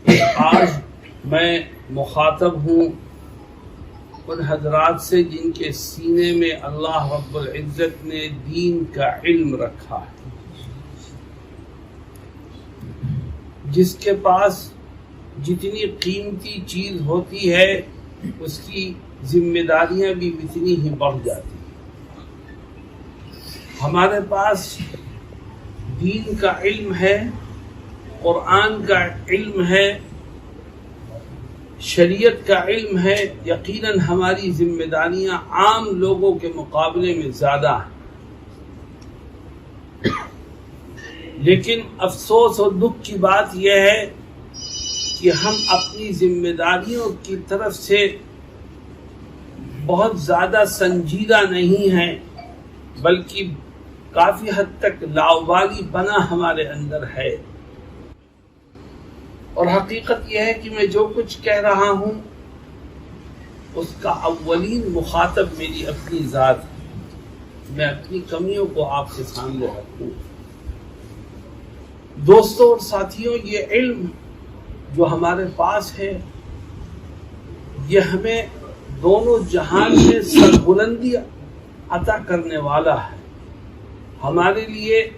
آج میں مخاطب ہوں ان حضرات سے جن کے سینے میں اللہ رب العزت نے دین کا علم رکھا ہے، جس کے پاس جتنی قیمتی چیز ہوتی ہے اس کی ذمہ داریاں بھی اتنی ہی بڑھ جاتی ہیں۔ ہمارے پاس دین کا علم ہے، قرآن کا علم ہے، شریعت کا علم ہے، یقیناً ہماری ذمہ داریاں عام لوگوں کے مقابلے میں زیادہ ہیں، لیکن افسوس اور دکھ کی بات یہ ہے کہ ہم اپنی ذمہ داریوں کی طرف سے بہت زیادہ سنجیدہ نہیں ہیں، بلکہ کافی حد تک لاابالی بنا ہمارے اندر ہے۔ اور حقیقت یہ ہے کہ میں جو کچھ کہہ رہا ہوں اس کا اولین مخاطب میری اپنی ذات ہے، میں اپنی کمیوں کو آپ کے سامنے رکھوں۔ دوستوں اور ساتھیوں، یہ علم جو ہمارے پاس ہے یہ ہمیں دونوں جہان میں سربلندی عطا کرنے والا ہے، ہمارے لیے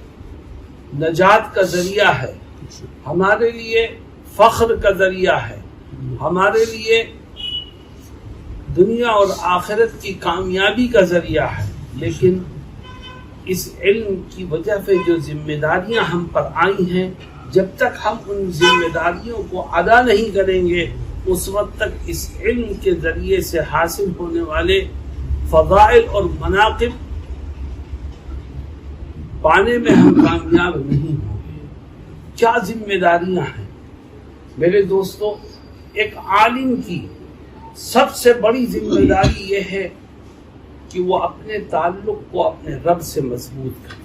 نجات کا ذریعہ ہے، ہمارے لیے فخر کا ذریعہ ہے، ہمارے لیے دنیا اور آخرت کی کامیابی کا ذریعہ ہے، لیکن اس علم کی وجہ سے جو ذمہ داریاں ہم پر آئی ہیں، جب تک ہم ان ذمہ داریوں کو ادا نہیں کریں گے اس وقت تک اس علم کے ذریعے سے حاصل ہونے والے فضائل اور مناقب پانے میں ہم کامیاب نہیں ہوں گے۔ کیا ذمہ داریاں ہیں میرے دوستو؟ ایک عالم کی سب سے بڑی ذمہ داری یہ ہے کہ وہ اپنے تعلق کو اپنے رب سے مضبوط کرے۔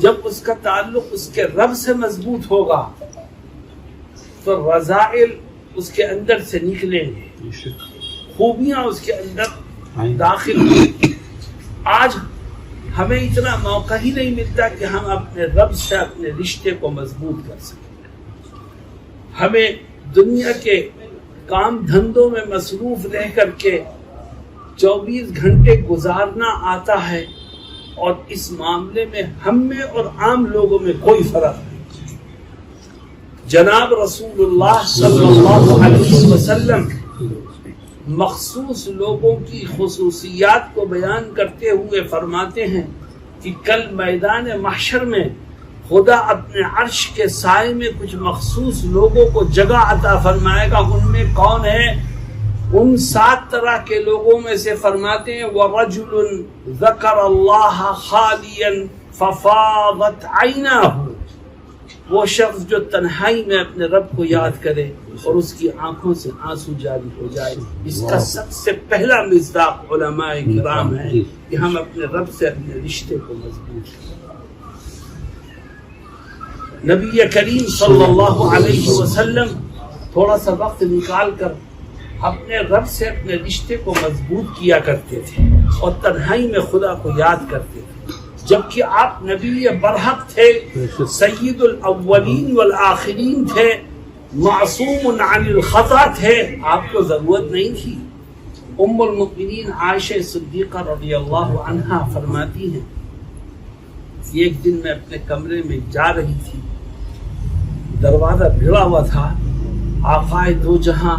جب اس کا تعلق اس کے رب سے مضبوط ہوگا تو رذائل اس کے اندر سے نکلیں گے، خوبیاں اس کے اندر داخل ہوں۔ آج ہمیں اتنا موقع ہی نہیں ملتا کہ ہم اپنے رب سے اپنے رشتے کو مضبوط کر سکیں۔ ہمیں دنیا کے کام دھندوں میں مصروف رہ کر کے 24 گھنٹے گزارنا آتا ہے، اور اس معاملے میں ہم میں اور عام لوگوں میں کوئی فرق نہیں۔ جناب رسول اللہ صلی اللہ علیہ وسلم مخصوص لوگوں کی خصوصیات کو بیان کرتے ہوئے فرماتے ہیں کہ کل میدان محشر میں خدا اپنے عرش کے سائے میں کچھ مخصوص لوگوں کو جگہ عطا فرمائے گا۔ ان میں کون ہے؟ ان 7 طرح کے لوگوں میں سے فرماتے ہیں وَرَجُلٌ ذَكَرَ اللَّهَ خَالِيًا فَفَاضَتْ عَيْنَاهُ، وہ شخص جو تنہائی میں اپنے رب کو یاد کرے اور اس کی آنکھوں سے آنسو جاری ہو جائے۔ اس کا سب سے پہلا مصداق علماء کرام ہے کہ ہم اپنے رب سے اپنے رشتے کو مضبوط کریں۔ نبی کریم صلی اللہ علیہ وسلم تھوڑا سا وقت نکال کر اپنے رب سے اپنے رشتے کو مضبوط کیا کرتے تھے اور تنہائی میں خدا کو یاد کرتے تھے، جبکہ آپ نبی برحق تھے، سید الاولین والآخرین تھے، معصوم عن الخطا تھے، آپ کو ضرورت نہیں تھی۔ ام المؤمنین عائشہ صدیقہ رضی اللہ عنہا فرماتی ہیں، ایک دن میں اپنے کمرے میں جا رہی تھی، دروازہ بھیڑا ہوا تھا، آقائے دو جہاں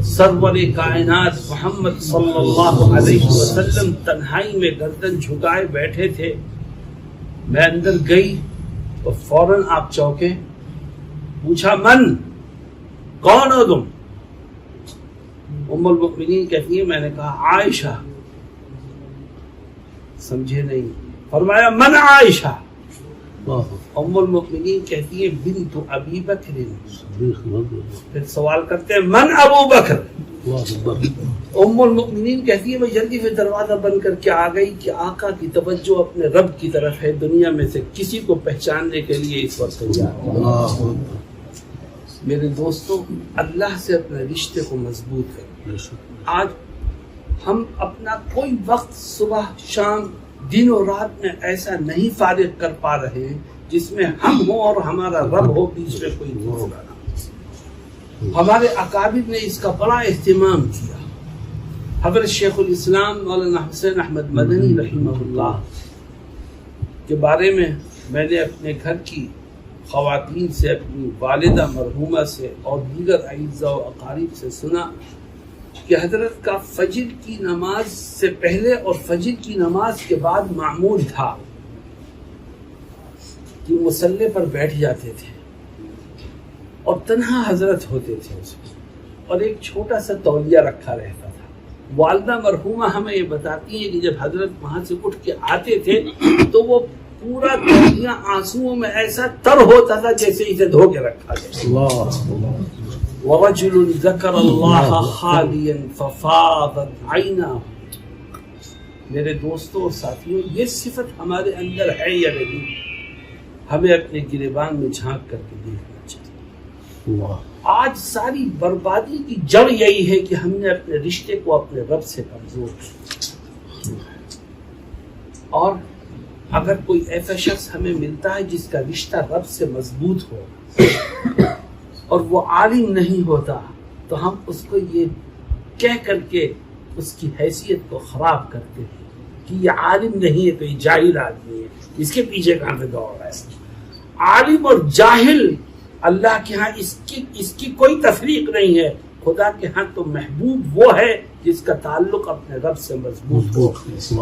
سرور کائنات محمد صلی اللہ علیہ وسلم تنہائی میں گردن جھکائے بیٹھے تھے۔ میں اندر گئی تو فوراً آپ چوکے، پوچھا من، کون ہو تم؟ ام المؤمنین کہتی ہیں میں نے کہا عائشہ۔ سمجھے نہیں، فرمایا من عائشہ؟ ام المؤمنین کہتی ہے بنت ابی بکر۔ پھر سوال کرتے ہیں من ابو بکر؟ ام المؤمنین کہتی ہے میں جلدی سے دروازہ بند کر کے آ گئی کہ آقا کی توجہ اپنے رب کی طرف ہے، دنیا میں سے کسی کو پہچاننے کے لیے اس وقت تیار۔ میرے دوستوں، اللہ سے اپنے رشتے کو مضبوط کریں۔ آج ہم اپنا کوئی وقت صبح شام دن اور رات میں ایسا نہیں فارغ کر پا رہے ہیں جس میں ہم ہوں اور ہمارا رب ہو، بیچ میں کوئی دوسرا نہ۔ ہمارے اکابر نے اس کا بڑا اہتمام کیا. حضرت شیخ الاسلام مولانا حسین احمد مدنی رحمہ اللہ کے بارے میں نے اپنے گھر کی خواتین سے، اپنی والدہ مرحومہ سے اور دیگر اعزاء و اقارب سے سنا کہ حضرت کا فجر کی نماز سے پہلے اور فجر کی نماز کے بعد معمول تھا کہ مصلی پر بیٹھ جاتے تھے اور تنہا حضرت ہوتے تھے اس میں، اور ایک چھوٹا سا تولیہ رکھا رہتا تھا. والدہ مرحومہ ہمیں یہ بتاتی ہیں کہ جب حضرت وہاں سے اٹھ کے آتے تھے تو وہ پورا تولیہ آنسوؤں میں ایسا تر ہوتا تھا جیسے اسے دھو کے رکھا گیا. وَرَجُلٌ ذَكَرَ اللَّهَ خَالِيًا فَفَاضَتْ عَيْنَاهُ. میرے دوستوں اور ساتھیوں، یہ صفت ہمارے اندر ہے یا نہیں؟ ہمیں اپنے گریبان میں جھانک کر کے دیکھنا چاہیے. آج ساری بربادی کی جڑ یہی ہے کہ ہم نے اپنے رشتے کو اپنے رب سے کمزور کیا. اور اگر کوئی ایسا شخص ہمیں ملتا ہے جس کا رشتہ رب سے مضبوط ہو اور وہ عالم نہیں ہوتا، تو ہم اس کو یہ کہہ کر کے اس کی حیثیت کو خراب کرتے ہیں کہ یہ عالم نہیں ہے تو یہ جاہل آدمی ہے، اس کے پیچھے کہاں سے دوڑ رہا ہے. عالم اور جاہل اللہ کے ہاں اس کی کوئی تفریق نہیں ہے. خدا کے ہاں تو محبوب وہ ہے جس کا تعلق اپنے رب سے مضبوط ہو.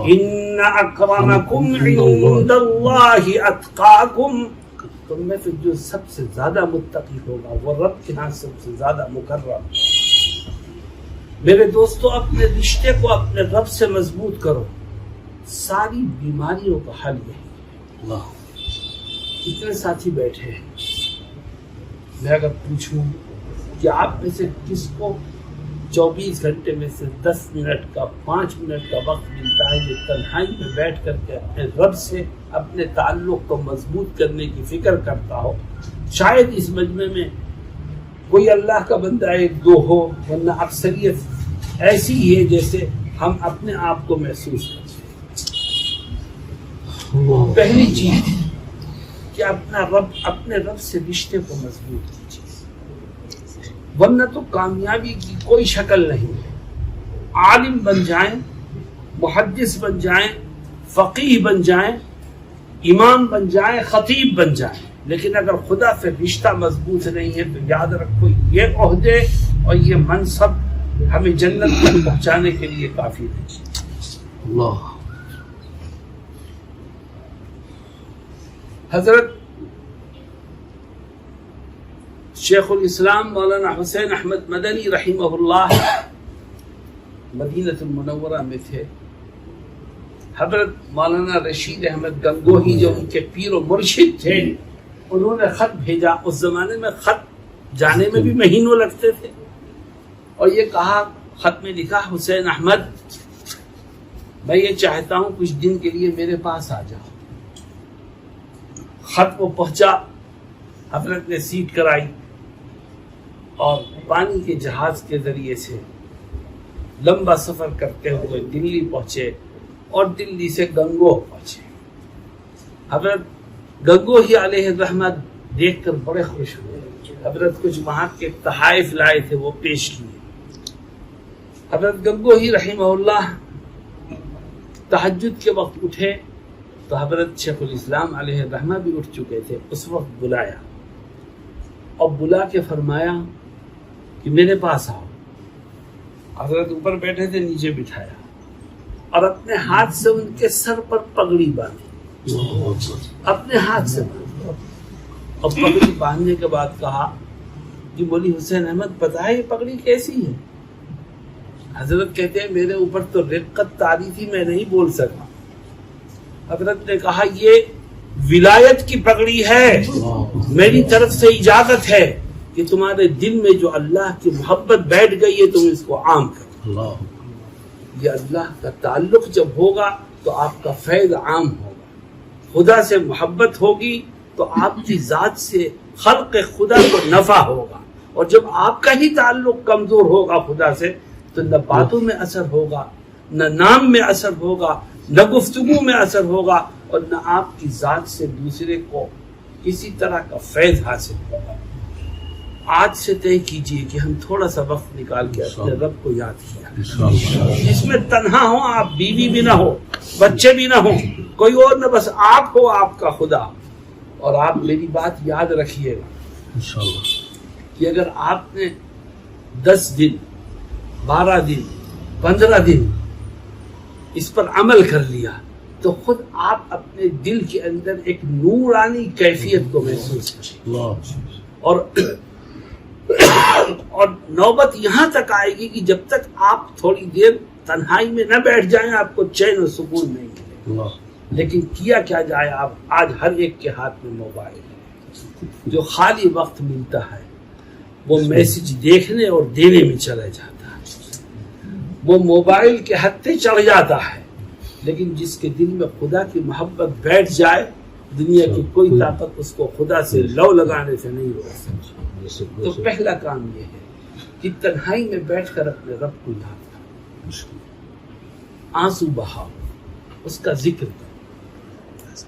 ان اکرمکم عند اللہ اتقاکم. تم میں سے جو سب سے زیادہ متقی ہوگا وہ رب کے ہاں سب سے زیادہ مکرم. میرے دوستو، اپنے رشتے کو اپنے رب سے مضبوط کرو. ساری بیماریوں کا حل یہی ہے. اتنے ساتھی بیٹھے ہیں، میں اگر پوچھوں کہ آپ میں سے کس کو 24 گھنٹے میں سے 10 منٹ کا 5 منٹ کا وقت ملتا ہے جو تنہائی میں بیٹھ کر کے اپنے رب سے اپنے تعلق کو مضبوط کرنے کی فکر کرتا ہو؟ شاید اس مجمع میں کوئی اللہ کا بندہ ایک دو ہو، ورنہ اکثریت ایسی ہی ہے جیسے ہم اپنے آپ کو محسوس کرتے ہیں. پہلی چیز کہ اپنے رب سے رشتے کو مضبوط کیجیے، ورنہ تو کامیابی کی کوئی شکل نہیں ہے. عالم بن جائیں، محدث بن جائیں، فقیہ بن جائیں، امام بن جائیں، خطیب بن جائیں، لیکن اگر خدا سے رشتہ مضبوط نہیں ہے تو یاد رکھو یہ عہدے اور یہ منصب ہمیں جنت تک پہنچانے کے لیے کافی نہیں. اللہ. حضرت شیخ الاسلام مولانا حسین احمد مدنی رحمہ اللہ مدینہ المنورہ میں تھے. حضرت مولانا رشید احمد گنگوہی جو ان کے پیر و مرشد تھے، انہوں نے خط بھیجا. اس زمانے میں خط جانے میں بھی مہینوں لگتے تھے، اور یہ کہا، خط میں لکھا، حسین احمد میں یہ چاہتا ہوں کچھ دن کے لیے میرے پاس آ جاؤ. خط کو پہنچا، حضرت نے سیٹ کرائی اور پانی کے جہاز کے ذریعے سے لمبا سفر کرتے ہوئے دلی پہنچے اور دلی سے گنگوہ پہنچے. حضرت گنگوہی علیہ الرحمت دیکھ کر بڑے خوش ہوئے. حضرت کچھ وہاں کے تحائف لائے تھے، وہ پیش کیے. حضرت گنگوہی رحمہ اللہ تہجد کے وقت اٹھے تو حضرت شیخ الاسلام علیہ الرحمہ بھی اٹھ چکے تھے. اس وقت بلایا اور بلا کے فرمایا کہ میرے پاس آؤ. حضرت اوپر بیٹھے تھے، نیچے بٹھایا اور اپنے ہاتھ سے ان کے سر پر پگڑی باندھی. اپنے ہاتھ سے باندھی اور پگڑی باندھنے کے بعد کہا کہ بولی حسین احمد پتہ ہے یہ پگڑی کیسی ہے؟ حضرت کہتے ہیں میرے اوپر تو رقت طاری تھی، میں نہیں بول سکا. حضرت نے کہا یہ ولایت کی پگڑی ہے، میری طرف سے اجازت ہے کہ تمہارے دل میں جو اللہ کی محبت بیٹھ گئی ہے تم اس کو عام کرو. یہ اللہ کا تعلق جب ہوگا تو آپ کا فیض عام ہوگا. خدا سے محبت ہوگی تو آپ کی ذات سے خلق خدا کو نفع ہوگا، اور جب آپ کا ہی تعلق کمزور ہوگا خدا سے تو نہ باتوں میں اثر ہوگا، نہ نام میں اثر ہوگا، نہ گفتگو میں اثر ہوگا، اور نہ آپ کی ذات سے دوسرے کو کسی طرح کا فیض حاصل ہوگا. آج سے طے کیجئے کہ ہم تھوڑا سا وقت نکال کے اپنے رب کو یاد کیا، جس میں تنہا ہو، آپ بیوی بھی نہ ہو، بچے بھی نہ ہو، کوئی اور نہ، بس آپ ہو، آپ کا خدا. اور آپ میری بات یاد رکھیے گا کہ اگر آپ نے 10 دن 12 دن 15 دن اس پر عمل کر لیا تو خود آپ اپنے دل کے اندر ایک نورانی کیفیت کو محسوس کریں. اور نوبت یہاں تک آئے گی کہ جب تک آپ تھوڑی دیر تنہائی میں نہ بیٹھ جائیں آپ کو چین و سکون نہیں ملے. لیکن کیا کیا جائے، آپ آج ہر ایک کے ہاتھ میں موبائل ہے، جو خالی وقت ملتا ہے وہ میسج دیکھنے اور دینے میں چلا جاتا ہے، وہ موبائل کے ہتھے چڑھ جاتا ہے. لیکن جس کے دل میں خدا کی محبت بیٹھ جائے، دنیا کی کوئی طاقت اس کو خدا سے لو لگانے سے نہیں روک سکتی. تو پہلا کام یہ ہے کہ تنہائی میں بیٹھ کر اپنے رب کو یاد کرو، آنسو بہاؤ، اس کا ذکر کرو.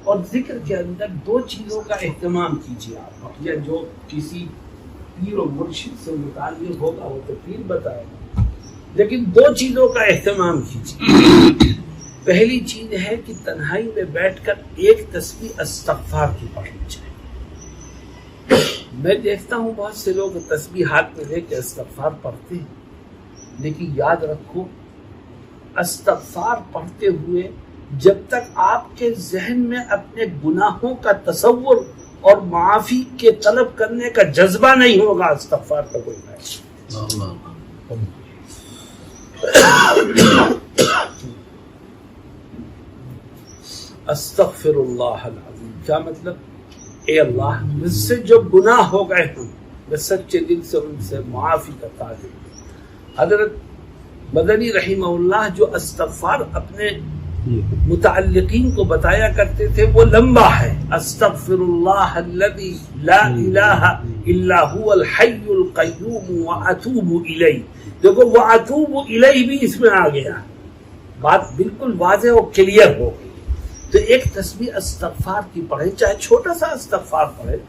اور ذکر کے اندر 2 چیزوں کا اہتمام کیجیے آپ، یا جو کسی پیر و مرشد سے متعلق ہوگا وہ تو پیر بتائے گا، لیکن 2 چیزوں کا اہتمام کیجیے. پہلی چیز ہے کہ تنہائی میں بیٹھ کر ایک تسبیح استغفار کی پڑھنی چاہیے. میں دیکھتا ہوں بہت سے لوگ تسبیح ہاتھ میں لے کے استغفار پڑھتے ہیں، لیکن یاد رکھو استغفار پڑھتے ہوئے جب تک آپ کے ذہن میں اپنے گناہوں کا تصور اور معافی کے طلب کرنے کا جذبہ نہیں ہوگا، استغفار کا کوئی فائدہ. استغفر اللہ العظیم کیا مطلب؟ اے اللہ مجھ سے جو گناہ ہو گئے ہیں میں سچے دل سے ان سے معافی کا طالب ہوں. حضرت مدنی رحمہ اللہ جو استغفار اپنے متعلقین کو بتایا کرتے تھے وہ لمبا ہے. استغفر اللہ الذی لا الہ الا هو الحی القیوم واتوب الیہ. دیکھو واتوب الیہ بھی اس میں آ گیا، بات بالکل واضح اور کلیئر ہو گئی. تو ایک تسبیح استغفار کی پڑھیں، چاہے چھوٹا سا استغفار پڑھیں،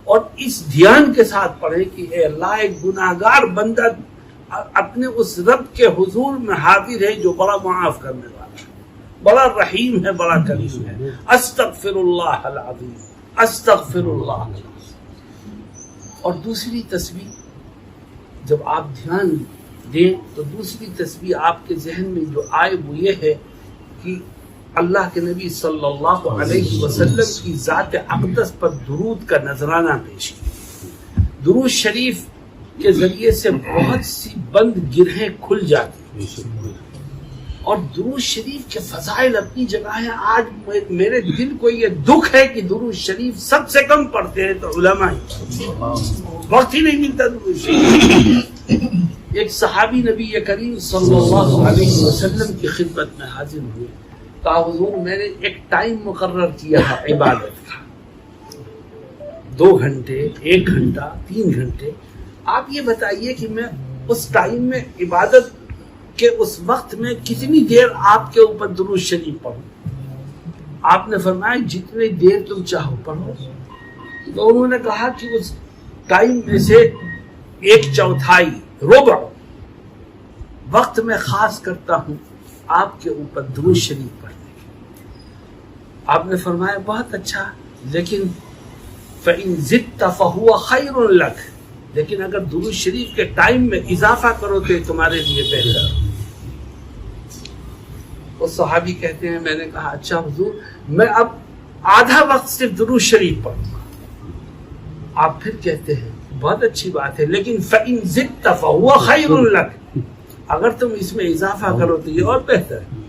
اور اس دھیان کے ساتھ پڑھیں کہ اے اللہ ایک گناہگار بندہ اپنے اس رب کے حضور میں حاضر ہے جو بڑا معاف کرنے والا ہے، بڑا رحیم ہے، بڑا کریم ہے. استغفر اللہ العظیم، استغفر اللہ العظیم. اور دوسری تسبیح جب آپ دھیان دیں تو دوسری تسبیح آپ کے ذہن میں جو آئے وہ یہ ہے کہ اللہ کے نبی صلی اللہ علیہ وسلم کی ذات اقدس پر درود کا نذرانہ پیش کیا. درود شریف کے ذریعے سے بہت سی بند گرہیں کھل جاتی ہیں، اور درود شریف کے فضائل اپنی جگہ ہیں. آج میرے دل کو یہ دکھ ہے کہ درود شریف سب سے کم پڑھتے ہیں تو علماء ہی، وقت ہی نہیں ملتا درود شریف. ایک صحابی نبی کریم صلی اللہ علیہ وسلم کی خدمت میں حاضر ہوئے، کہا حضور میں نے ایک ٹائم مقرر کیا ہے عبادت کا، 2 گھنٹے 1 گھنٹہ 3 گھنٹے، آپ یہ بتائیے کہ میں اس ٹائم میں عبادت کے اس وقت میں کتنی دیر آپ کے اوپر درود شریف پڑھوں؟ آپ نے فرمایا جتنی دیر تم چاہو پڑھو. تو انہوں نے کہا کہ اس ٹائم میں سے 1/4 ربع وقت میں خاص کرتا ہوں آپ کے اوپر درود شریف پڑھنے کے. آپ نے فرمایا بہت اچھا، لیکن فَإِن زِدْتَ فَهُوَ خَيْرٌ لَكَ، لیکن اگر درود شریف کے ٹائم میں اضافہ کرو تو تمہارے لیے بہتر. وہ صحابی کہتے ہیں میں نے کہا اچھا حضور میں اب آدھا وقت صرف درود شریف پڑھوں گا. آپ پھر کہتے ہیں بہت اچھی بات ہے، لیکن فَإِن زِدْتَ فَهُوَ خَيْرٌ لَكَ، اگر تم اس میں اضافہ کرو تو یہ اور بہتر ہے.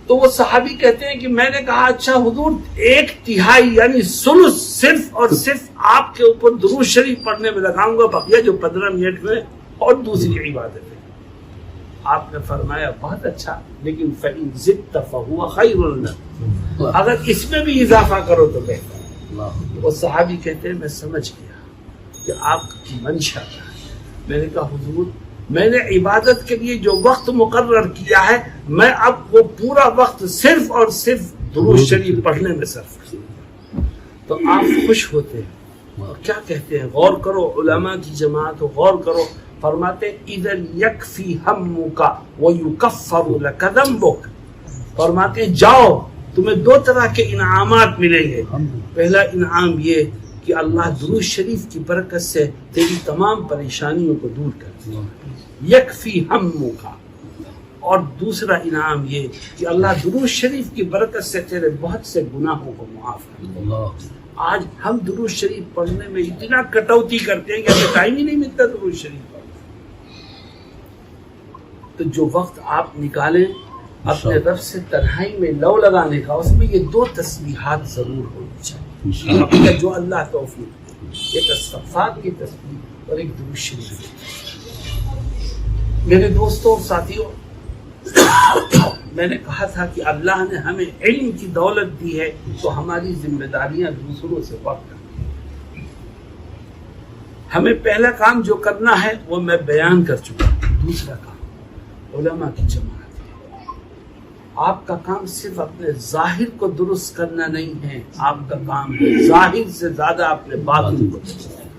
تو وہ صحابی کہتے ہیں کہ میں نے کہا اچھا حضور 1/3 یعنی ثلث صرف اور صرف آپ کے اوپر درود شریف پڑھنے میں لگاؤں گا، بقیہ جو 15 منٹ میں اور دوسری عبادت ہے. آپ نے فرمایا بہت اچھا، لیکن فَإِن زِدْتَ فَهُوَ خَيْرٌ لَكَ، اگر اس میں بھی اضافہ کرو تو بہتر ہے. وہ صحابی کہتے ہیں میں سمجھ گیا کہ آپ کی منشا کیا ہے. میں نے کہا حضور میں نے عبادت کے لیے جو وقت مقرر کیا ہے میں اب وہ پورا وقت صرف اور صرف درود شریف پڑھنے میں صرف کروں. تو آپ خوش ہوتے ہیں کیا کہتے ہیں؟ غور کرو، علماء کی جماعت ہو، غور کرو. فرماتے اذا یکفی ہمک ویکفر لک ذنبک. فرماتے جاؤ، تمہیں دو طرح کے انعامات ملیں گے. پہلا انعام یہ کہ اللہ درود شریف کی برکت سے تیری تمام پریشانیوں کو دور کر دے، یکفی ہمک. اور دوسرا انعام یہ کہ اللہ درود شریف کی برکت سے تیرے بہت سے گناہوں کو معاف کر دے. آج ہم درود شریف پڑھنے میں اتنا کٹوتی کرتے ہیں کہ ہمیں ٹائم ہی نہیں ملتا درود شریف پڑھنے. تو جو وقت آپ نکالیں اپنے رب سے تنہائی میں لو لگانے کا، اس میں یہ دو تسبیحات ضرور ہونی چاہیے جو اللہ توفیق دے. ایک استغفار کی تسبیح اور ایک درود شریف کی. میرے دوستوں اور ساتھیوں، میں نے کہا تھا کہ اللہ نے ہمیں علم کی دولت دی ہے تو ہماری ذمہ داریاں دوسروں سے بڑھ کر. ہمیں پہلا کام جو کرنا ہے وہ میں بیان کر چکا ہوں. دوسرا کام علماء کی جماعت ہے. آپ کا کام صرف اپنے ظاہر کو درست کرنا نہیں ہے، آپ کا کام ہے ظاہر سے زیادہ اپنے باطن کو درست کرنا.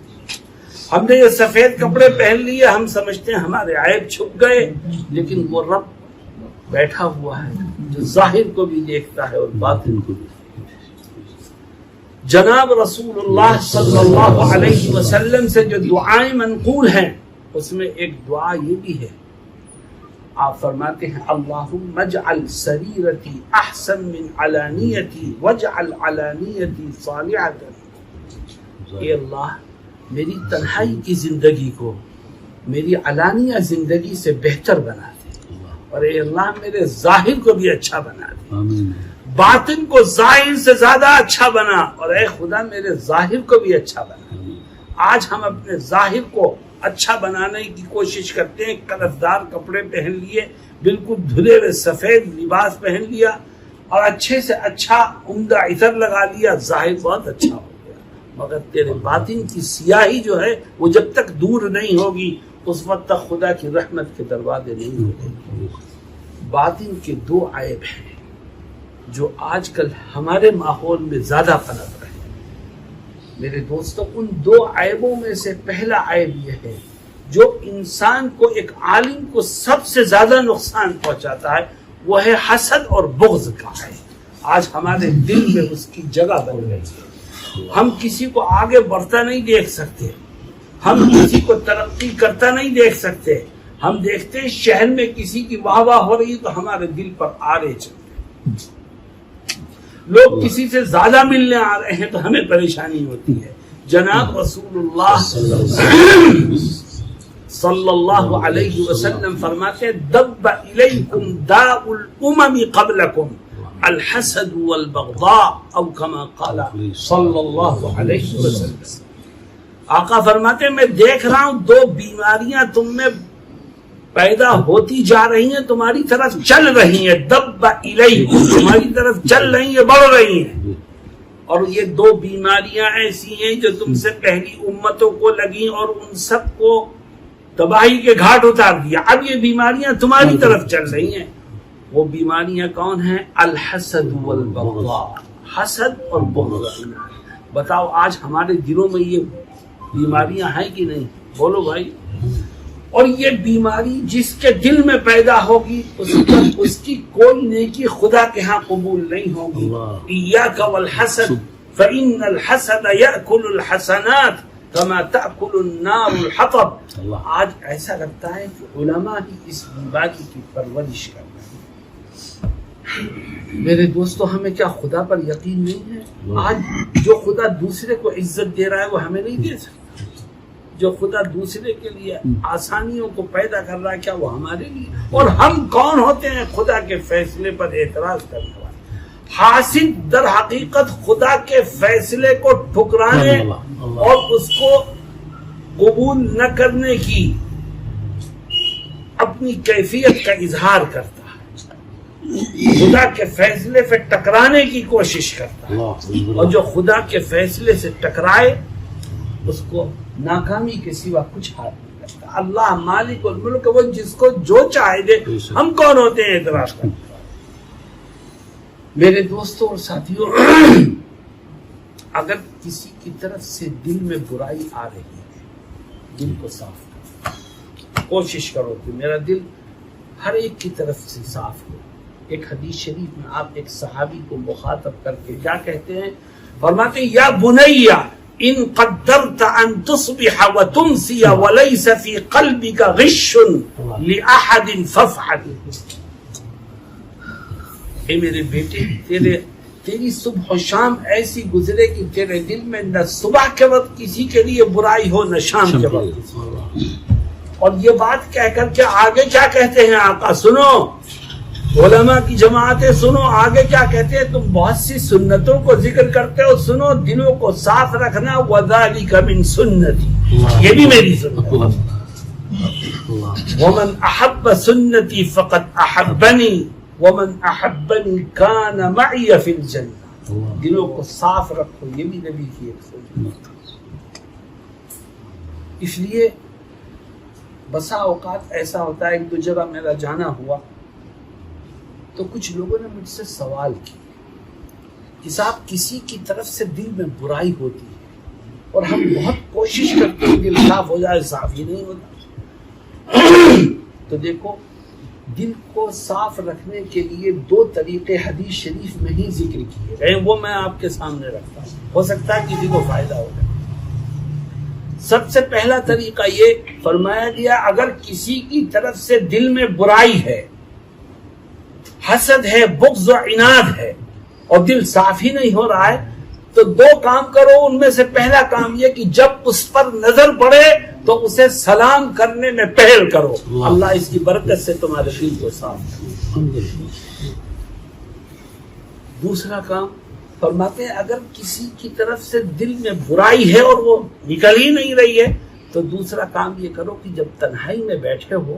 ہم نے یہ سفید کپڑے پہن لیے، ہم سمجھتے ہیں ہمارے عیب چھپ گئے، لیکن وہ رب بیٹھا ہوا ہے جو ظاہر کو بھی دیکھتا ہے اور باطن کو بھی. جناب رسول اللہ صلی اللہ علیہ وسلم سے جو دعائیں منقول ہیں اس میں ایک دعا یہ بھی ہے. آپ فرماتے ہیں اللہم اجعل سریرتی احسن من علانیتی واجعل علانیتی صالحۃ. اے اللہ میری تنہائی کی زندگی کو میری علانیہ زندگی سے بہتر بنا دے، اور اے اللہ میرے ظاہر کو بھی اچھا بنا دے. باطن کو ظاہر سے زیادہ اچھا بنا، اور اے خدا میرے ظاہر کو بھی اچھا بنا. آج ہم اپنے ظاہر کو اچھا بنانے کی کوشش کرتے ہیں. کلفدار کپڑے پہن لیے، بالکل دھلے ہوئے سفید لباس پہن لیا، اور اچھے سے اچھا عمدہ عطر لگا لیا، ظاہر بہت اچھا ہو گیا، مگر تیرے باطن کی سیاہی جو ہے وہ جب تک دور نہیں ہوگی اس وقت تک خدا کی رحمت کے دروازے نہیں کھلیں. باطن کے دو عیب ہیں جو آج کل ہمارے ماحول میں زیادہ پنپ رہے ہیں. میرے دوستو، ان دو عیبوں میں سے پہلا عیب یہ ہے جو انسان کو، ایک عالم کو سب سے زیادہ نقصان پہنچاتا ہے، وہ ہے حسد اور بغض کا عیب. آج ہمارے دل میں اس کی جگہ بن گئی ہے. ہم کسی کو آگے بڑھتا نہیں دیکھ سکتے، ہم کسی کو ترقی کرتا نہیں دیکھ سکتے. ہم دیکھتے ہیں شہر میں کسی کی واہ واہ ہو رہی تو ہمارے دل پر آرے چلتے ہیں. لوگ کسی سے زیادہ ملنے آ رہے ہیں تو ہمیں پریشانی ہوتی ہے. جناب رسول اللہ صلی اللہ علیہ وسلم فرماتے دب الیکم داء الامم قبلکم الحسد والبغضاء او کما قال صلی اللہ علیہ وسلم. آقا فرماتے میں دیکھ رہا ہوں دو بیماریاں تم میں پیدا ہوتی جا رہی ہیں، تمہاری طرف چل رہی ہیں. دب الیکم، تمہاری طرف چل رہی ہیں، بڑھ رہی ہیں. اور یہ دو بیماریاں ایسی ہیں جو تم سے پہلی امتوں کو لگیں اور ان سب کو تباہی کے گھاٹ اتار دیا. اب یہ بیماریاں تمہاری طرف چل رہی ہیں. وہ بیماریاں کون ہیں؟ الحسد والبغضاء، حسد اور بغض. بتاؤ آج ہمارے دلوں میں یہ بیماریاں ہیں کہ نہیں؟ بولو بھائی. اور یہ بیماری جس کے دل میں پیدا ہوگی اس کی کوئی نیکی خدا کے ہاں قبول نہیں ہوگی. ایاک والحسد فإن الحسد يأكل الحسنات كما تأكل النار الحطب. آج ایسا لگتا ہے کہ علماء ہی اس بیماری کی پرورش کر رہے ہیں. میرے دوستو، ہمیں کیا خدا پر یقین نہیں ہے؟ آج جو خدا دوسرے کو عزت دے رہا ہے وہ ہمیں نہیں دے سکتا. جو خدا دوسرے کے لیے آسانیوں کو پیدا کر رہا ہے کیا وہ ہمارے لیے؟ اور ہم کون ہوتے ہیں خدا کے فیصلے پر اعتراض کرنے والے؟ حاسد در حقیقت خدا کے فیصلے کو ٹھکرانے اور اس کو قبول نہ کرنے کی اپنی کیفیت کا اظہار کرتا ہے، خدا کے فیصلے سے ٹکرانے کی کوشش کرتا ہے. اور جو خدا کے فیصلے سے ٹکرائے اس کو ناکامی کے سوا کچھ حال نہیں کرتا. اللہ مالک الملک، وہ جس کو جو چاہے دے. ہم کون ہوتے ہیں اعتراض کرنے والے؟ میرے دوستوں اور ساتھیوں، اگر کسی کی طرف سے دل میں برائی آ رہی ہے، دل کو صاف کرو، کوشش کرو کہ میرا دل ہر ایک کی طرف سے صاف ہو۔ ایک حدیث شریف میں آپ ایک صحابی کو مخاطب کر کے کیا کہتے ہیں؟ فرماتے ہیں یا بنیا ان قدرت ان تصبح وتمسی وليس في قلبك غش لاحد فافعل۔ اے میرے بیٹے، تیری صبح و شام ایسی گزرے کہ تیرے دل میں نہ صبح کے وقت کسی کے لیے برائی ہو نہ شام کے وقت۔ اور یہ بات کہہ کر کے آگے کیا کہتے ہیں آقا؟ سنو، علماء کی جماعتیں سنو، آگے کیا کہتے ہیں؟ تم بہت سی سنتوں کو ذکر کرتے ہو، سنو، دلوں کو صاف رکھنا، وذالک من سنتی، یہ بھی میری سنت ہے۔ ومن احب سنتی فقد احبنی ومن احبنی کان معی فی الجنہ۔ دلوں کو صاف رکھو، یہ بھی نبی کی ایک سنت۔ اس لیے بسا اوقات ایسا ہوتا ہے، ایک دو جگہ میرا جانا ہوا تو کچھ لوگوں نے مجھ سے سوال کیا کہ صاحب کسی کی طرف سے دل میں برائی ہوتی ہے اور ہم بہت کوشش کرتے ہیں دل صاف ہو جائے، صاف ہی نہیں ہوتا۔ تو دیکھو، دل کو صاف رکھنے کے لیے دو طریقے حدیث شریف میں ہی ذکر کیے گئے، وہ میں آپ کے سامنے رکھتا ہوں، ہو سکتا ہے کسی کو فائدہ ہو جائے۔ سب سے پہلا طریقہ یہ فرمایا گیا، اگر کسی کی طرف سے دل میں برائی ہے، حسد ہے، بغض و عناد ہے، اور دل صاف ہی نہیں ہو رہا ہے، تو دو کام کرو۔ ان میں سے پہلا کام یہ کہ جب اس پر نظر پڑے تو اسے سلام کرنے میں پہل کرو، اللہ اس کی برکت سے تمہارے دل کو صاف کرے۔ دوسرا کام فرماتے ہیں، اگر کسی کی طرف سے دل میں برائی ہے اور وہ نکل ہی نہیں رہی ہے، تو دوسرا کام یہ کرو کہ جب تنہائی میں بیٹھے ہو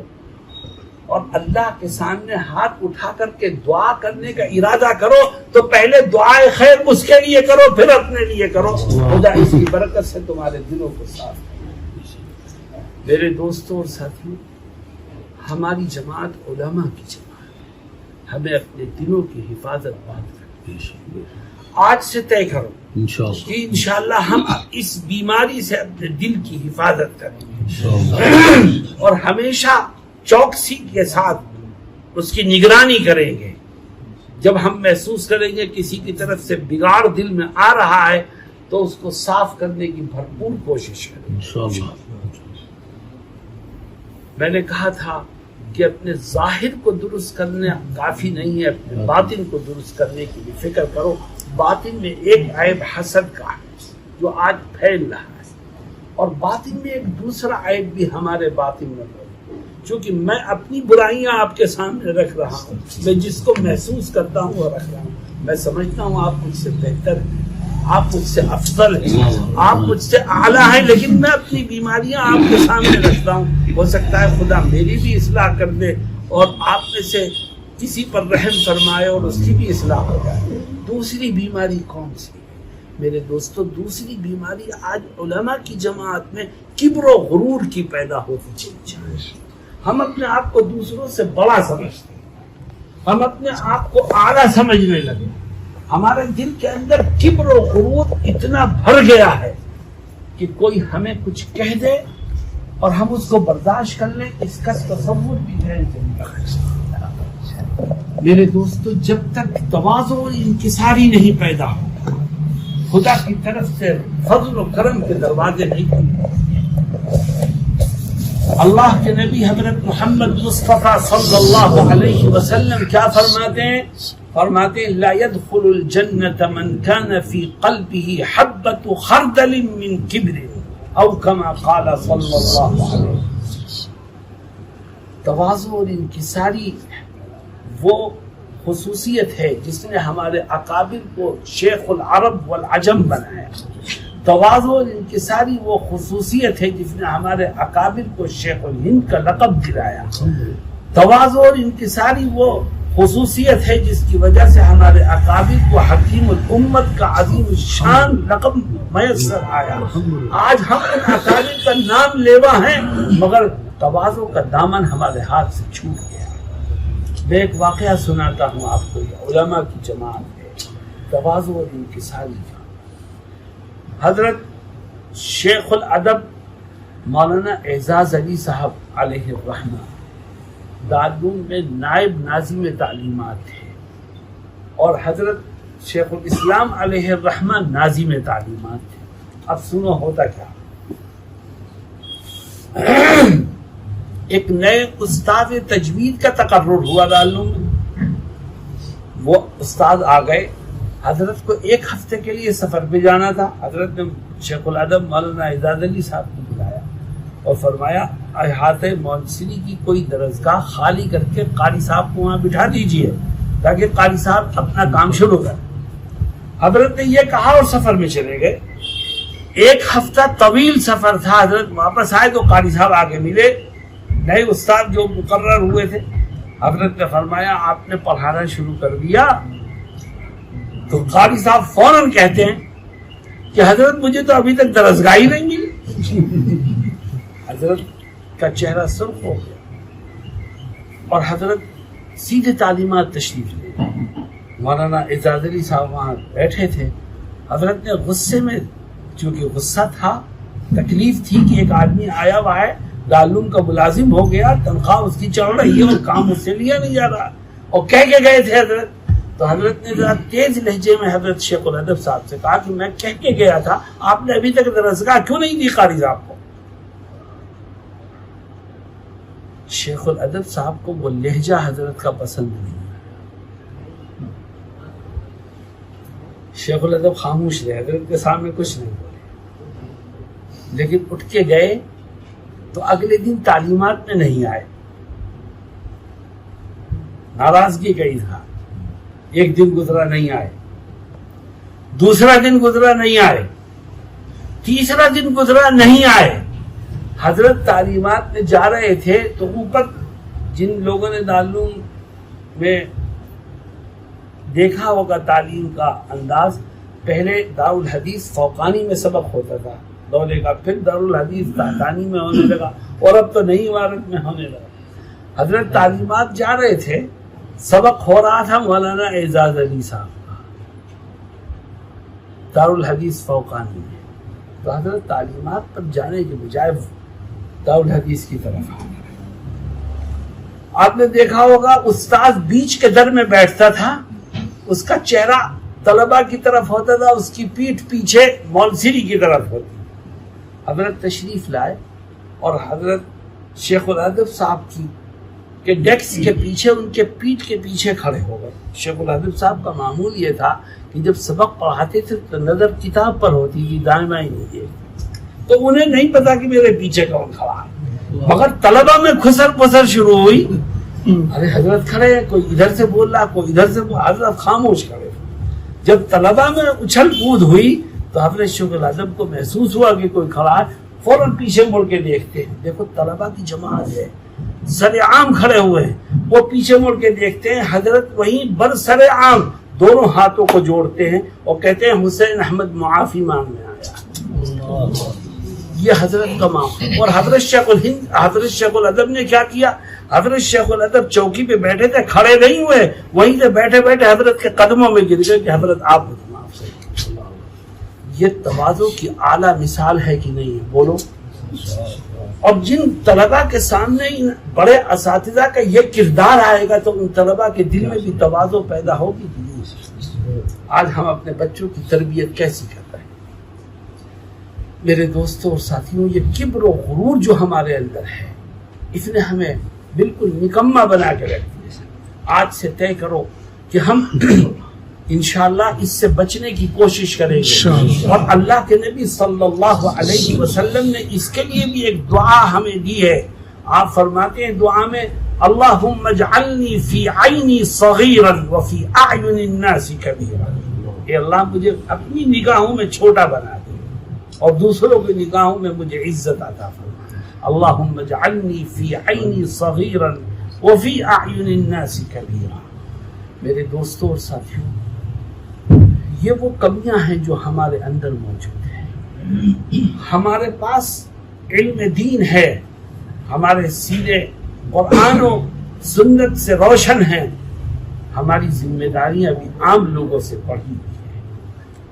اور اللہ کے سامنے ہاتھ اٹھا کر کے دعا کرنے کا ارادہ کرو، تو پہلے دعائے خیر اس کے لیے کرو، پھر اپنے لیے کرو، خدا اس کی برکت سے تمہارے دلوں کو صاف کرے۔ میرے دوستوں اور ساتھیوں، ہماری جماعت علماء کی جماعت، ہمیں اپنے دلوں کی حفاظت بات کرنی۔ آج سے طے کرو کہ انشاءاللہ ہم اس بیماری سے اپنے دل کی حفاظت کریں گے اور ہمیشہ چوکسی کے ساتھ اس کی نگرانی کریں گے۔ جب ہم محسوس کریں گے کسی کی طرف سے بگاڑ دل میں آ رہا ہے تو اس کو صاف کرنے کی بھرپور کوشش کریں۔ میں نے کہا تھا کہ اپنے ظاہر کو درست کرنا کافی نہیں ہے، اپنے باطن کو درست کرنے کی بھی فکر کرو۔ باطن میں ایک عیب حسد کا ہے جو آج پھیل رہا ہے، اور باطن میں ایک دوسرا عیب بھی ہمارے باطن میں ہے، چونکہ میں اپنی برائیاں آپ کے سامنے رکھ رہا ہوں، میں جس کو محسوس کرتا ہوں وہ رکھ رہا ہوں۔ میں سمجھتا ہوں آپ مجھ سے بہتر ہیں، آپ مجھ سے افضل ہیں، آپ مجھ سے اعلیٰ ہیں، لیکن میں اپنی بیماریاں آپ کے سامنے رکھتا ہوں۔ ہو سکتا ہے خدا میری بھی اصلاح کر دے اور آپ میں سے کسی پر رحم فرمائے اور اس کی بھی اصلاح ہو جائے۔ دوسری بیماری کون سی ہے میرے دوستو؟ دوسری بیماری آج علماء کی جماعت میں کبر و غرور کی پیدا ہوتی چلی جائے۔ ہم اپنے آپ کو دوسروں سے بڑا سمجھتے ہیں، ہم اپنے آپ کو اعلیٰ سمجھنے لگے، ہمارے دل کے اندر کبر و غرور اتنا بھر گیا ہے کہ کوئی ہمیں کچھ کہہ دے اور ہم اس کو برداشت کر لیں، اس کا تصور بھی نہیں ہے۔ میرے دوستو، جب تک تواضع اور انکساری نہیں پیدا ہو، خدا کی طرف سے فضل و کرم کے دروازے نہیں کھلتے۔ اللہ کے نبی حضرت محمد مصطفیٰ صلی اللہ علیہ وسلم کیا فرماتے ہیں؟ فرماتے ہیں لا يدخل الجنة من كان في قلبه حبة خردل من كبر او كما قال صلی اللہ علیہ وسلم۔ تواضع اور انکساری وہ خصوصیت ہے جس نے ہمارے اکابر کو شیخ العرب والعجم بنایا۔ تواضع اور انکساری وہ خصوصیت ہے جس نے ہمارے اکابر کو شیخ الہند کا لقب دلایا۔ تواضع اور انکساری وہ خصوصیت ہے جس کی وجہ سے ہمارے اکابر کو حکیم الامت کا عظیم الشان لقب میسر آیا۔ آج ہم ان اکابر کا نام لیوا ہیں مگر تواضع کا دامن ہمارے ہاتھ سے چھوٹ گیا۔ میں ایک واقعہ سناتا ہوں آپ کو، علماء کی جماعت ہے، تواضع اور انکساری کا۔ حضرت شیخ الادب مولانا اعزاز علی صاحب علیہ الرحمہ دارالعلوم میں نائب ناظم تعلیمات تھے، اور حضرت شیخ الاسلام علیہ الرحمہ ناظم تعلیمات تھے۔ اب سنو ہوتا کیا، ایک نئے استاد تجوید کا تقرر ہوا دارالعلوم میں، وہ استاد آ گئے، حضرت کو 1 ہفتے کے لیے سفر پہ جانا تھا۔ حضرت نے شیخ الادب مولانا اعزاز علی صاحب کو بلایا اور فرمایا احاطہ مونسری کی کوئی درسگاہ خالی کر کے قاری صاحب کو وہاں بٹھا دیجئے تاکہ قاری صاحب اپنا کام شروع کریں۔ حضرت نے یہ کہا اور سفر میں چلے گئے۔ 1 ہفتہ طویل سفر تھا، حضرت واپس آئے تو قاری صاحب آگے ملے، نئے استاد جو مقرر ہوئے تھے۔ حضرت نے فرمایا آپ نے پڑھانا شروع کر دیا؟ تو قاری صاحب فوراً کہتے ہیں کہ حضرت مجھے تو ابھی تک درسگاہ ہی نہیں ملی۔ حضرت کا چہرہ سرخ ہو گیا اور حضرت سیدھے تعلیمات تشریف لے گئے۔ مولانا اعزاز علی صاحب وہاں بیٹھے تھے۔ حضرت نے غصے میں، چونکہ غصہ تھا، تکلیف تھی کہ ایک آدمی آیا ہوا ہے، دارالعلوم کا ملازم ہو گیا، تنخواہ اس کی چڑھ رہی ہے اور کام اس سے لیا نہیں جا رہا، اور کہہ کے گئے تھے حضرت۔ تو حضرت نے ذرا تیز لہجے میں حضرت شیخ الادب صاحب سے کہا کہ میں کہہ کے گیا تھا، آپ نے ابھی تک درسگاہ کیوں نہیں دی قاری صاحب کو؟ شیخ الادب صاحب کو وہ لہجہ حضرت کا پسند نہیں۔ شیخ الادب خاموش رہے، حضرت کے سامنے کچھ نہیں بولے، لیکن اٹھ کے گئے تو اگلے دن تعلیمات میں نہیں آئے۔ ناراضگی کا اظہار۔ 1 دن گزرا نہیں آئے، دوسرا دن گزرا نہیں آئے، تیسرا دن گزرا نہیں آئے۔ حضرت تعلیمات میں جا رہے تھے تو اوپر جن لوگوں نے دارالعلوم میں دیکھا ہوگا تعلیم کا انداز، پہلے دارالحدیث فوقانی میں سبق ہوتا تھا دولے کا، پھر دارالحدیث تحتانی میں ہونے لگا، اور اب تو نئی عمارت میں ہونے لگا۔ حضرت تعلیمات جا رہے تھے، سبق ہو رہا تھا مولانا اعزاز علی صاحب کا دارالحدیث فوقانی میں، تو حضرت تعلیمات پر جانے کے بجائے دارالحدیث کی طرف آ گئے۔ آپ نے دیکھا ہوگا استاد بیچ کے در میں بیٹھتا تھا، اس کا چہرہ طلبہ کی طرف ہوتا تھا، اس کی پیٹھ پیچھے مونسری کی طرف ہوتی۔ حضرت تشریف لائے اور حضرت شیخ الادب صاحب کی کہ ڈیسک کے پیچھے، ان کے پیٹھ کے پیچھے کھڑے ہو گئے۔ شیخ الادب صاحب کا معمول یہ تھا کہ جب سبق پڑھاتے تھے تو نظر کتاب پر ہوتی تھی، دائیں بائیں نہیں دیکھتے، تو انہیں نہیں پتا کہ میرے پیچھے کون کھڑا ہے، مگر طلبہ میں خسر پسر شروع ہوئی۔ ارے حضرت کھڑے ہیں، کوئی ادھر سے بول رہا، کوئی ادھر سے بول، حضرت خاموش کھڑے۔ جب طلبہ میں اچھل کود ہوئی تو حضرت شیخ الادب کو محسوس ہوا کہ کوئی کھڑا ہے، فوراً پیچھے مڑ کے دیکھتے ہیں، دیکھو طلبہ کی جماعت ہے، سر عام کھڑے ہوئے ہیں، وہ پیچھے مڑ کے دیکھتے ہیں، حضرت وہیں بر سر عام دونوں ہاتھوں کو جوڑتے ہیں اور کہتے ہیں حسین احمد معافی مانگنے آیا۔ یہ حضرت کا معاملہ۔ اور حضرت شیخ الادب نے کیا کیا؟ حضرت شیخ الادب چوکی پہ بیٹھے تھے، کھڑے نہیں ہوئے، وہیں سے بیٹھے بیٹھے حضرت کے قدموں میں گر گئے کہ حضرت آپ مجھے معاف کریں۔ یہ تواضع کی اعلیٰ مثال ہے کہ نہیں ہے؟ بولو۔ اور جن طلبہ کے سامنے ان بڑے اساتذہ کا یہ کردار آئے گا تو ان طلبہ کے دل میں بھی تواضع پیدا ہوگی کہ نہیں؟ آج ہم اپنے بچوں کی تربیت کیسی کرتے ہیں؟ میرے دوستوں اور ساتھیوں، یہ کبر و غرور جو ہمارے اندر ہے، اس نے ہمیں بالکل نکما بنا کے رکھ دیا۔ آج سے طے کرو کہ ہم انشاءاللہ اس سے بچنے کی کوشش کریں گے، اور اللہ کے نبی صلی اللہ علیہ وسلم نے اس کے لیے بھی ایک دعا ہمیں دی ہے۔ آپ فرماتے ہیں دعا میں، اللہم اجعلنی فی عینی صغیرا وفی اعین الناس کبیرا، اے اللہ مجھے اپنی نگاہوں میں چھوٹا بنا دے اور دوسروں کی نگاہوں میں مجھے عزت عطا فرما۔ اللہم اجعلنی فی عینی صغیرا وفی اعین الناس کبیرا۔ میرے دوستوں اور ساتھیوں، یہ وہ کمیاں ہیں جو ہمارے اندر موجود ہیں۔ ہمارے پاس علم دین ہے، ہمارے سینے قرآن و سنت سے روشن ہیں، ہماری ذمہ داریاں بھی عام لوگوں سے بڑھی ہوئی ہیں۔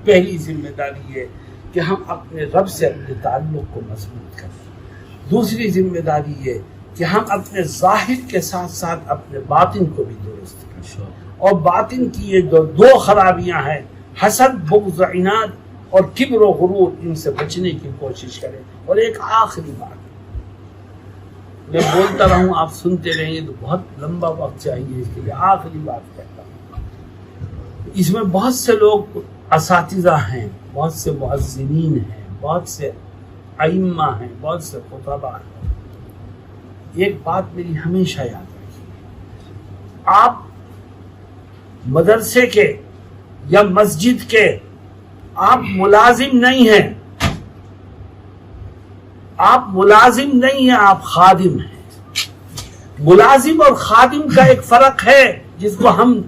پہلی ذمہ داری ہے کہ ہم اپنے رب سے اپنے تعلق کو مضبوط کریں. دوسری ذمہ داری یہ کہ ہم اپنے ظاہر کے ساتھ ساتھ اپنے باطن کو بھی درست کریں. اور باطن کی یہ دو خرابیاں ہیں، حسد، بغض، عناد اور کبر و غرور، ان سے بچنے کی کوشش کریں. اور ایک آخری بات، میں بولتا رہوں آپ سنتے رہیں تو بہت لمبا وقت چاہیے اس کے لیے. آخری بات کہتا ہوں، اس میں بہت سے لوگ اساتذہ ہیں، بہت سے مؤذنین ہیں، بہت سے ائمہ ہیں، بہت سے خطباء ہیں. ایک بات میری ہمیشہ یاد رکھیے، آپ مدرسے کے یا مسجد کے آپ ملازم نہیں ہیں، آپ ملازم نہیں ہیں، آپ خادم ہیں. ملازم اور خادم کا ایک فرق ہے جس کو ہم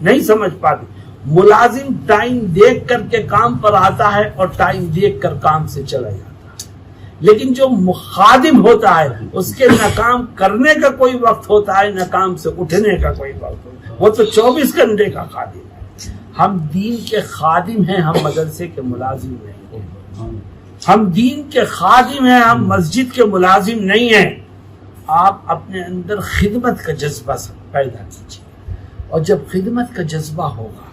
نہیں سمجھ پاتے. ملازم ٹائم دیکھ کر کے کام پر آتا ہے اور ٹائم دیکھ کر کام سے چلا جاتا ہے، لیکن جو خادم ہوتا ہے اس کے نہ کام کرنے کا کوئی وقت ہوتا ہے نہ کام سے اٹھنے کا کوئی وقت ہوتا ہے، وہ تو 24 گھنٹے کا خادم ہے. ہم دین کے خادم ہیں، ہم مدرسے کے ملازم نہیں ہیں. ہم دین کے خادم ہیں، ہم مسجد کے ملازم نہیں ہیں. آپ اپنے اندر خدمت کا جذبہ پیدا کیجیے، اور جب خدمت کا جذبہ ہوگا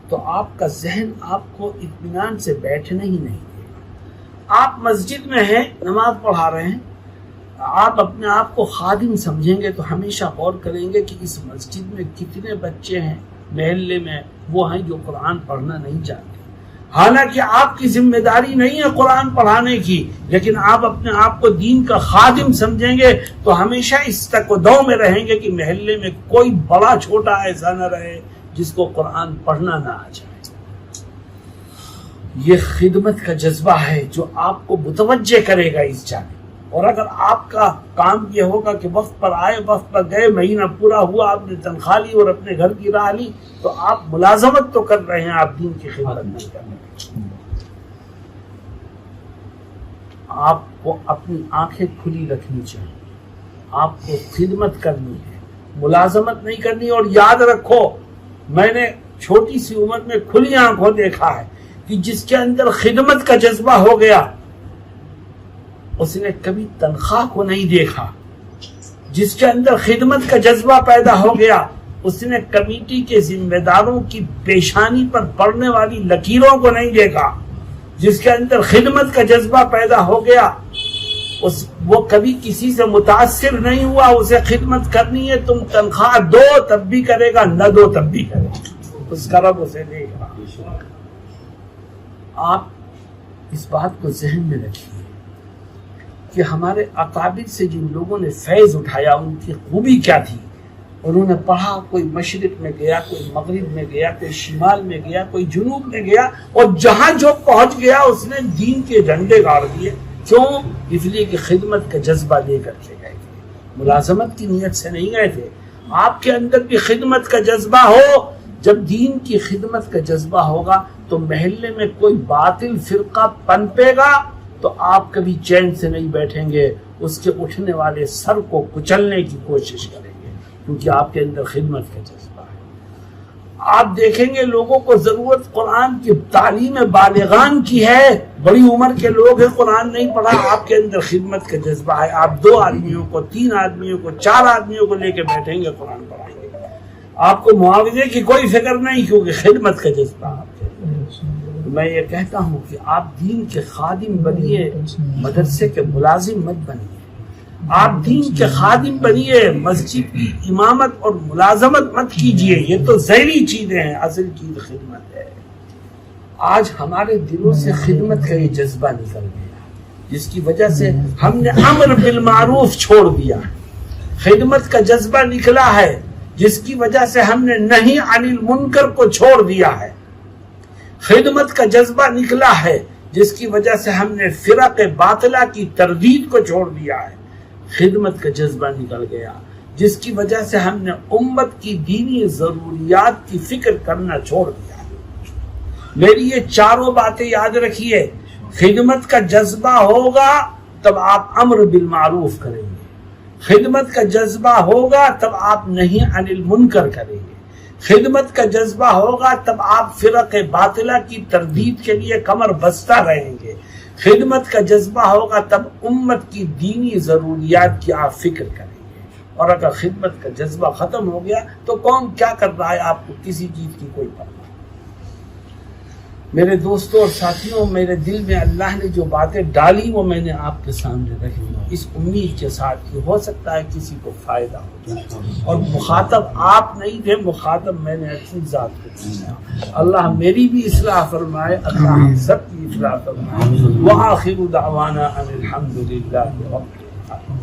تو آپ کا ذہن آپ کو اطمینان سے بیٹھنے ہی نہیں دے گا. آپ مسجد میں ہیں، نماز پڑھا رہے ہیں، آپ اپنے آپ کو خادم سمجھیں گے تو ہمیشہ غور کریں گے کہ اس مسجد میں کتنے بچے ہیں محلے میں وہ ہیں جو قرآن پڑھنا نہیں چاہتے. حالانکہ آپ کی ذمہ داری نہیں ہے قرآن پڑھانے کی، لیکن آپ اپنے آپ کو دین کا خادم سمجھیں گے تو ہمیشہ اس تک و دو میں رہیں گے کہ محلے میں کوئی بڑا چھوٹا ایسا نہ رہے جس کو قرآن پڑھنا نہ آ جائے. یہ خدمت کا جذبہ ہے جو آپ کو متوجہ کرے گا اس جانب. اور اگر آپ کا کام یہ ہوگا کہ وقت پر آئے، وقت پر گئے، مہینہ پورا ہوا، آپ نے تنخواہ لی اور اپنے گھر کی راہ لی، تو آپ ملازمت تو کر رہے ہیں، آپ دین کی خدمت نہیں کر رہے. آپ کو اپنی آنکھیں کھلی رکھنی چاہیے، آپ کو خدمت کرنی ہے، ملازمت نہیں کرنی. اور یاد رکھو، میں نے چھوٹی سی عمر میں کھلی آنکھوں دیکھا ہے کہ جس کے اندر خدمت کا جذبہ ہو گیا اس نے کبھی تنخواہ کو نہیں دیکھا. جس کے اندر خدمت کا جذبہ پیدا ہو گیا اس نے کمیٹی کے ذمہ داروں کی پیشانی پر پڑنے والی لکیروں کو نہیں دیکھا. جس کے اندر خدمت کا جذبہ پیدا ہو گیا وہ کبھی کسی سے متاثر نہیں ہوا. اسے خدمت کرنی ہے، تم تنخواہ دو تب بھی کرے گا، نہ دو تب بھی کرے گا، اس کا رب اسے دے گا. آپ اس بات کو ذہن میں رکھیے کہ ہمارے اکابر سے جن لوگوں نے فیض اٹھایا ان کی خوبی کیا تھی. انہوں نے پڑھا، کوئی مشرق میں گیا، کوئی مغرب میں گیا، کوئی شمال میں گیا، کوئی جنوب میں گیا، اور جہاں جو پہنچ گیا اس نے دین کے جھنڈے گاڑ دیے. کیوں؟ اس لیے کہ خدمت کا جذبہ لے کر کے گئے تھے، ملازمت کی نیت سے نہیں گئے تھے. آپ کے اندر بھی خدمت کا جذبہ ہو. جب دین کی خدمت کا جذبہ ہوگا تو محلے میں کوئی باطل فرقہ پنپے گا تو آپ کبھی چین سے نہیں بیٹھیں گے، اس کے اٹھنے والے سر کو کچلنے کی کوشش کریں گے، کیونکہ آپ کے اندر خدمت کا جذبہ ہے. آپ دیکھیں گے لوگوں کو ضرورت قرآن کی تعلیم بالغان کی ہے. بڑی عمر کے لوگ ہیں، قرآن نہیں پڑھا، آپ کے اندر خدمت کا جذبہ ہے. آپ 2 آدمیوں کو، 3 آدمیوں کو، 4 آدمیوں کو لے کے بیٹھیں گے، قرآن پڑھائیں گے. آپ کو معاوضے کی کوئی فکر نہیں، کیونکہ خدمت کا جذبہ آپ کے اندر. میں یہ کہتا ہوں کہ آپ دین کے خادم بنیے، مدرسے کے ملازم مت بنیے. آپ دین کے خادم بنیے، مسجد کی امامت اور ملازمت مت کیجیے. یہ تو ظاہری چیزیں ہیں، اصل چیز خدمت ہے. آج ہمارے دلوں سے خدمت کا یہ جذبہ نکل گیا، جس کی وجہ سے ہم نے امر بالمعروف چھوڑ دیا. خدمت کا جذبہ نکلا ہے جس کی وجہ سے ہم نے نہی عن المنکر کو چھوڑ دیا ہے. خدمت کا جذبہ نکلا ہے جس کی وجہ سے ہم نے فرق باطلہ کی تردید کو چھوڑ دیا ہے. خدمت کا جذبہ نکل گیا جس کی وجہ سے ہم نے امت کی دینی ضروریات کی فکر کرنا چھوڑ دیا. میری یہ چاروں باتیں یاد رکھیے. خدمت کا جذبہ ہوگا تب آپ امر بالمعروف کریں گے. خدمت کا جذبہ ہوگا تب آپ نہی عن المنکر کریں گے. خدمت کا جذبہ ہوگا تب آپ فرق باطلہ کی تردید کے لیے کمر بستہ رہیں گے. خدمت کا جذبہ ہوگا تب امت کی دینی ضروریات کی آپ فکر کریں گے، اور اگر خدمت کا جذبہ ختم ہو گیا تو کون کیا کر رہا ہے آپ کو کسی چیز کی کوئی پرواہ نہیں۔ میرے دوستوں اور ساتھیوں، میرے دل میں اللہ نے جو باتیں ڈالی وہ میں نے آپ کے سامنے رکھی، اس امید کے ساتھ کہ ہو سکتا ہے کسی کو فائدہ ہو جائے، اور مخاطب آپ نہیں تھے، مخاطب میں نے اپنی ذات کو کیا۔ اللہ میری بھی اصلاح فرمائے، اللہ ہم سب کی اصلاح فرمائے۔ وآخر دعوانا ان الحمد للہ رب العالمین۔